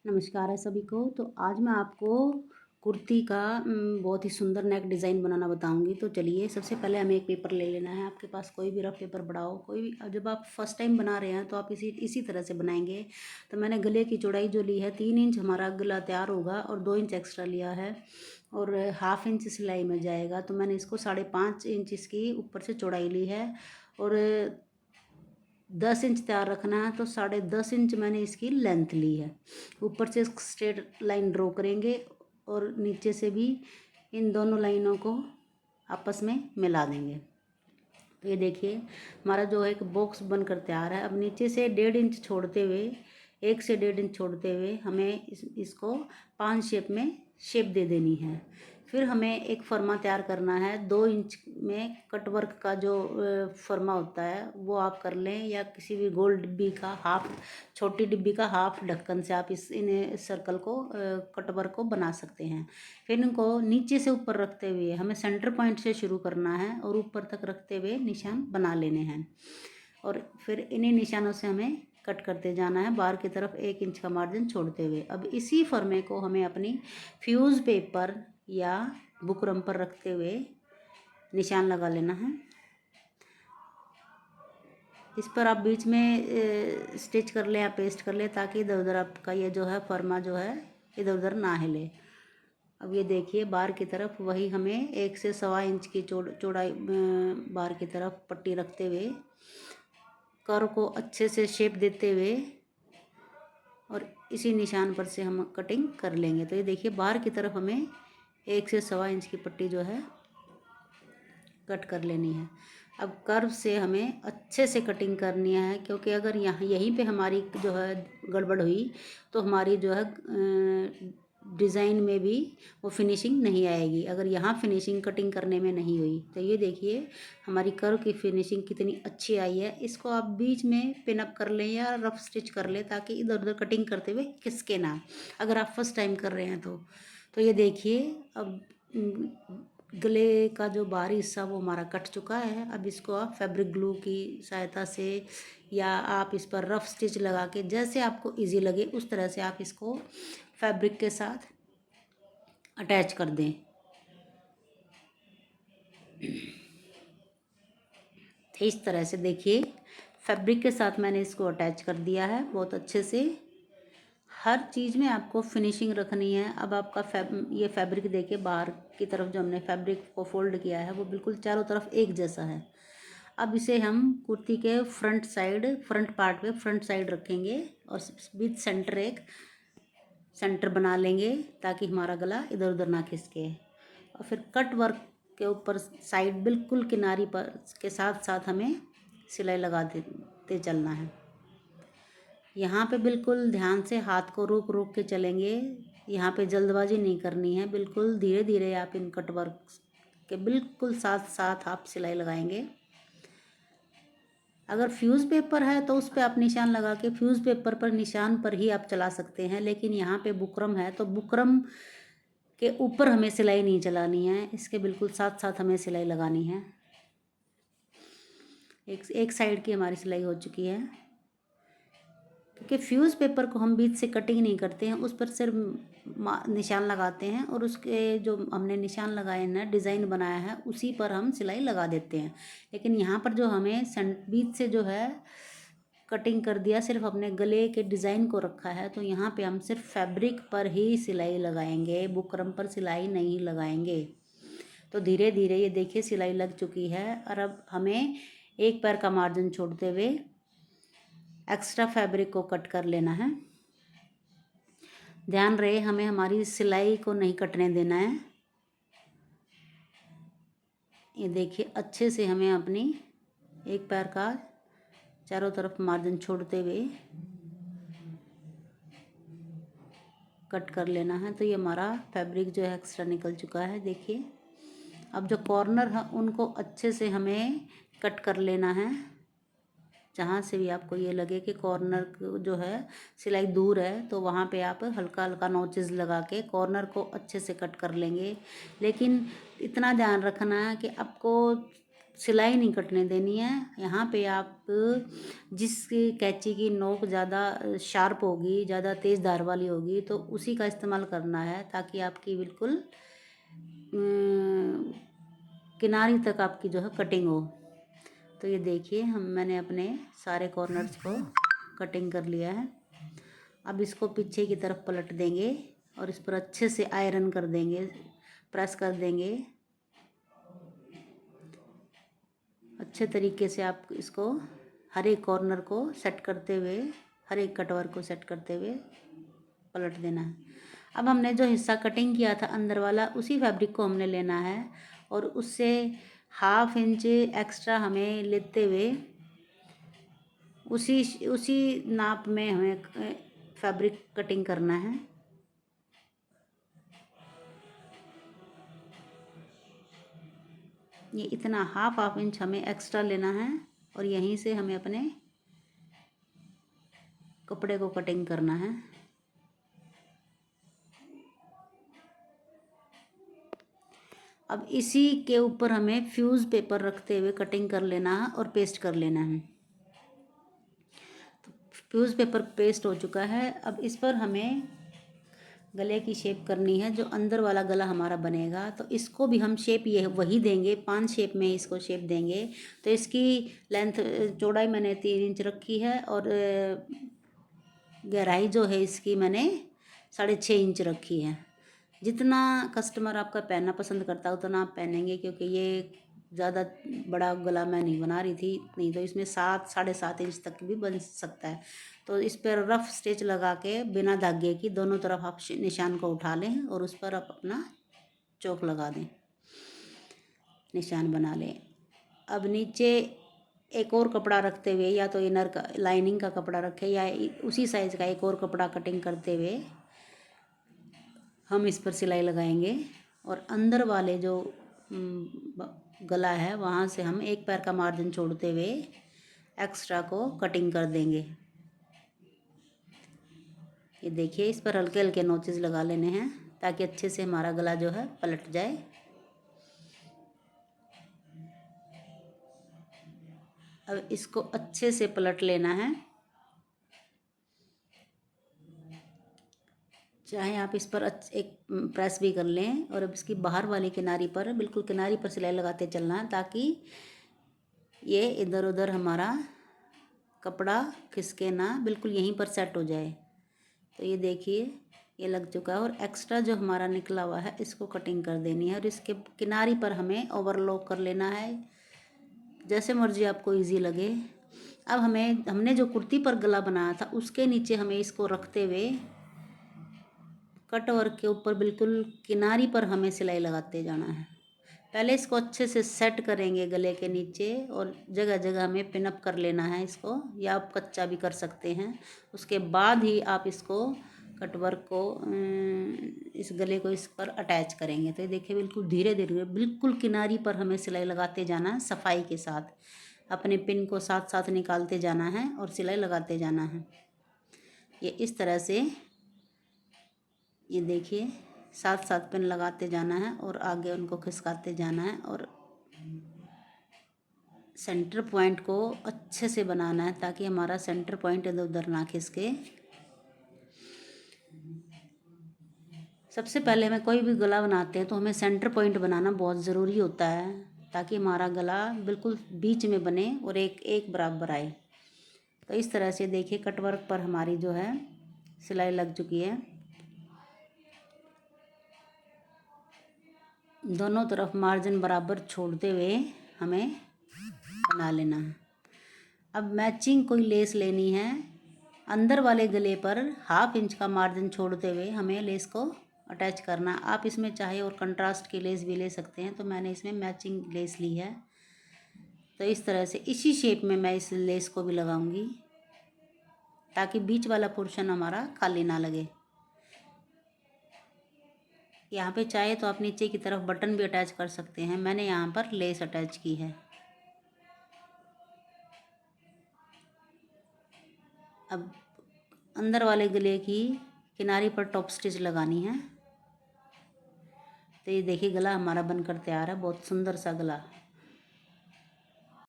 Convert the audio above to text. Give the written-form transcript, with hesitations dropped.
नमस्कार है सभी को। तो आज मैं आपको कुर्ती का बहुत ही सुंदर नेक डिज़ाइन बनाना बताऊंगी। तो चलिए, सबसे पहले हमें एक पेपर ले लेना है। आपके पास कोई भी रफ पेपर बड़ा हो, कोई भी। अब जब आप फर्स्ट टाइम बना रहे हैं तो आप इसी तरह से बनाएंगे। तो मैंने गले की चौड़ाई जो ली है, 3 इंच हमारा गला तैयार होगा और 2 इंच एक्स्ट्रा लिया है और 1/2 इंच सिलाई में जाएगा। तो मैंने इसको 5.5 इंच इसकी ऊपर से चौड़ाई ली है और 10 इंच तैयार रखना है। तो 10.5 इंच मैंने इसकी लेंथ ली है। ऊपर से स्ट्रेट लाइन ड्रॉ करेंगे और नीचे से भी इन दोनों लाइनों को आपस में मिला देंगे। तो ये देखिए, हमारा जो है एक बॉक्स बनकर तैयार है। अब नीचे से 1.5 इंच छोड़ते हुए, 1 से 1.5 इंच छोड़ते हुए हमें इसको 5 शेप में शेप दे देनी है। फिर हमें एक फर्मा तैयार करना है। 2 इंच में कट वर्क का जो फर्मा होता है वो आप कर लें, या किसी भी गोल डिब्बी का हाफ, छोटी डिब्बी का हाफ ढक्कन से आप इन सर्कल को कट वर्क को बना सकते हैं। फिर इनको नीचे से ऊपर रखते हुए हमें सेंटर पॉइंट से शुरू करना है और ऊपर तक रखते हुए निशान बना लेने हैं। और फिर इन्हीं निशानों से हमें कट करते जाना है, बाहर की तरफ 1 इंच का मार्जिन छोड़ते हुए। अब इसी फर्मे को हमें अपनी फ्यूज़ पेपर या बुकरम पर रखते हुए निशान लगा लेना है। इस पर आप बीच में स्टिच कर लें या पेस्ट कर लें, ताकि इधर उधर आपका ये जो है फर्मा जो है इधर उधर ना हिले। अब ये देखिए, बाहर की तरफ वही हमें 1 से 1.25 इंच की चौड़ाई बाहर की तरफ पट्टी रखते हुए कर्व को अच्छे से शेप देते हुए और इसी निशान पर से हम कटिंग कर लेंगे। तो ये देखिए, बाहर की तरफ हमें 1 से 1.25 इंच की पट्टी जो है कट कर लेनी है। अब कर्व से हमें अच्छे से कटिंग करनी है, क्योंकि अगर यहाँ यहीं पे हमारी जो है गड़बड़ हुई तो हमारी जो है डिज़ाइन में भी वो फिनिशिंग नहीं आएगी, अगर यहाँ फिनिशिंग कटिंग करने में नहीं हुई। तो ये देखिए, हमारी कर्व की फिनिशिंग कितनी अच्छी आई है। इसको आप बीच में पिन अप कर लें या रफ स्टिच कर लें, ताकि इधर उधर कटिंग करते हुए खिसके ना, अगर आप फर्स्ट टाइम कर रहे हैं तो ये देखिए, अब गले का जो बाहरी हिस्सा वो हमारा कट चुका है। अब इसको आप फैब्रिक ग्लू की सहायता से या आप इस पर रफ स्टिच लगा के, जैसे आपको इजी लगे उस तरह से आप इसको फैब्रिक के साथ अटैच कर दें। इस तरह से देखिए, फैब्रिक के साथ मैंने इसको अटैच कर दिया है बहुत अच्छे से। हर चीज़ में आपको फिनिशिंग रखनी है। अब आपका ये फैब्रिक देखिए, बाहर की तरफ जो हमने फैब्रिक को फोल्ड किया है वो बिल्कुल चारों तरफ एक जैसा है। अब इसे हम कुर्ती के फ्रंट पार्ट पे फ्रंट साइड रखेंगे और बीच सेंटर एक सेंटर बना लेंगे, ताकि हमारा गला इधर उधर ना खिसके। और फिर कट वर्क के ऊपर साइड बिल्कुल किनारी पर के साथ साथ हमें सिलाई लगा देते चलना है। यहाँ पे बिल्कुल ध्यान से हाथ को रोक रोक के चलेंगे। यहाँ पे जल्दबाजी नहीं करनी है, बिल्कुल धीरे धीरे आप इन कट वर्क के बिल्कुल साथ साथ आप सिलाई लगाएंगे। अगर फ्यूज़ पेपर है तो उस पर आप निशान लगा के फ्यूज़ पेपर पर निशान पर ही आप चला सकते हैं, लेकिन यहाँ पे बुकरम है तो बुकरम के ऊपर हमें सिलाई नहीं चलानी है, इसके बिल्कुल साथ साथ हमें सिलाई लगानी है। एक साइड की हमारी सिलाई हो चुकी है, क्योंकि फ्यूज़ पेपर को हम बीच से कटिंग नहीं करते हैं, उस पर सिर्फ निशान लगाते हैं और उसके जो हमने निशान लगाए हैं ना, डिज़ाइन बनाया है, उसी पर हम सिलाई लगा देते हैं। लेकिन यहाँ पर जो हमें बीच से जो है कटिंग कर दिया, सिर्फ अपने गले के डिज़ाइन को रखा है, तो यहाँ पे हम सिर्फ फैब्रिक पर ही सिलाई लगाएंगे, बुकरम पर सिलाई नहीं लगाएंगे। तो धीरे धीरे ये देखिए, सिलाई लग चुकी है और अब हमें एक पैर का मार्जिन छोड़ते हुए एक्स्ट्रा फैब्रिक को कट कर लेना है। ध्यान रहे, हमें हमारी सिलाई को नहीं कटने देना है। ये देखिए, अच्छे से हमें अपनी एक पैर का चारों तरफ मार्जिन छोड़ते हुए कट कर लेना है। तो ये हमारा फैब्रिक जो है एक्स्ट्रा निकल चुका है। देखिए, अब जो कॉर्नर है उनको अच्छे से हमें कट कर लेना है। जहाँ से भी आपको ये लगे कि कॉर्नर जो है सिलाई दूर है, तो वहाँ पे आप हल्का हल्का नोचेस लगा के कॉर्नर को अच्छे से कट कर लेंगे। लेकिन इतना ध्यान रखना है कि आपको सिलाई नहीं कटने देनी है। यहाँ पे आप जिस कैंची की नोक ज़्यादा शार्प होगी, ज़्यादा तेज़ धार वाली होगी, तो उसी का इस्तेमाल करना है, ताकि आपकी बिल्कुल किनारी तक आपकी जो है कटिंग हो। तो ये देखिए मैंने अपने सारे कॉर्नर्स को कटिंग कर लिया है। अब इसको पीछे की तरफ पलट देंगे और इस पर अच्छे से आयरन कर देंगे, प्रेस कर देंगे। अच्छे तरीके से आप इसको हर एक कॉर्नर को सेट करते हुए, हर एक कटवर को सेट करते हुए पलट देना है। अब हमने जो हिस्सा कटिंग किया था अंदर वाला, उसी फैब्रिक को हमने लेना है और उससे 1/2 इंच एक्स्ट्रा हमें लेते हुए उसी नाप में हमें फैब्रिक कटिंग करना है। ये इतना 1/2 इंच हमें एक्स्ट्रा लेना है और यहीं से हमें अपने कपड़े को कटिंग करना है। अब इसी के ऊपर हमें फ्यूज़ पेपर रखते हुए कटिंग कर लेना है और पेस्ट कर लेना है। तो फ्यूज़ पेपर पेस्ट हो चुका है। अब इस पर हमें गले की शेप करनी है, जो अंदर वाला गला हमारा बनेगा। तो इसको भी हम शेप ये वही देंगे, 5 शेप में इसको शेप देंगे। तो इसकी लेंथ चौड़ाई मैंने 3 इंच रखी है और गहराई जो है इसकी मैंने 6.5 इंच रखी है। जितना कस्टमर आपका पहनना पसंद करता है उतना आप पहनेंगे, क्योंकि ये ज़्यादा बड़ा गला मैं नहीं बना रही थी, नहीं तो इसमें 7 7.5 इंच तक भी बन सकता है। तो इस पर रफ स्टिच लगा के बिना धागे की दोनों तरफ आप निशान को उठा लें और उस पर आप अपना चौक लगा दें, निशान बना लें। अब नीचे एक और कपड़ा रखते हुए, या तो इनर का लाइनिंग का कपड़ा रखें या उसी साइज़ का एक और कपड़ा कटिंग करते हुए हम इस पर सिलाई लगाएंगे और अंदर वाले जो गला है वहाँ से हम एक पैर का मार्जिन छोड़ते हुए एक्स्ट्रा को कटिंग कर देंगे। ये देखिए इस पर हल्के हल्के नोचेस लगा लेने हैं ताकि अच्छे से हमारा गला जो है पलट जाए। अब इसको अच्छे से पलट लेना है। चाहे आप इस पर एक प्रेस भी कर लें और अब इसकी बाहर वाली किनारी पर, बिल्कुल किनारी पर सिलाई लगाते चलना है, ताकि ये इधर उधर हमारा कपड़ा खिसके ना, बिल्कुल यहीं पर सेट हो जाए। तो ये देखिए ये लग चुका है और एक्स्ट्रा जो हमारा निकला हुआ है इसको कटिंग कर देनी है और इसके किनारी पर हमें ओवरलॉक कर लेना है, जैसे मर्जी आपको इजी लगे। अब हमने जो कुर्ती पर गला बनाया था उसके नीचे हमें इसको रखते हुए कट वर्क के ऊपर बिल्कुल किनारी पर हमें सिलाई लगाते जाना है। पहले इसको अच्छे से सेट करेंगे गले के नीचे और जगह जगह हमें पिनअप कर लेना है इसको, या आप कच्चा भी कर सकते हैं। उसके बाद ही आप इसको कट वर्क को इस गले को इस पर अटैच करेंगे। तो ये देखिए बिल्कुल धीरे धीरे बिल्कुल किनारी पर हमें सिलाई लगाते जाना है, सफाई के साथ अपने पिन को साथ साथ निकालते जाना है और सिलाई लगाते जाना है। ये इस तरह से ये देखिए साथ साथ पिन लगाते जाना है और आगे उनको खिसकाते जाना है और सेंटर पॉइंट को अच्छे से बनाना है ताकि हमारा सेंटर पॉइंट इधर उधर ना खिसके। सबसे पहले हमें कोई भी गला बनाते हैं तो हमें सेंटर पॉइंट बनाना बहुत ज़रूरी होता है, ताकि हमारा गला बिल्कुल बीच में बने और एक बराबर आए। तो इस तरह से देखिए कटवर्क पर हमारी जो है सिलाई लग चुकी है। दोनों तरफ मार्जिन बराबर छोड़ते हुए हमें बना लेना है। अब मैचिंग कोई लेस लेनी है। अंदर वाले गले पर 1/2 इंच का मार्जिन छोड़ते हुए हमें लेस को अटैच करना। आप इसमें चाहे और कंट्रास्ट की लेस भी ले सकते हैं, तो मैंने इसमें मैचिंग लेस ली है। तो इस तरह से इसी शेप में मैं इस लेस को भी लगाऊंगी ताकि बीच वाला पोर्शन हमारा खाली ना लगे। यहाँ पे चाहे तो आप नीचे की तरफ बटन भी अटैच कर सकते हैं, मैंने यहाँ पर लेस अटैच की है। अब अंदर वाले गले की किनारी पर टॉप स्टिच लगानी है। तो ये देखिए गला हमारा बनकर तैयार है, बहुत सुंदर सा गला।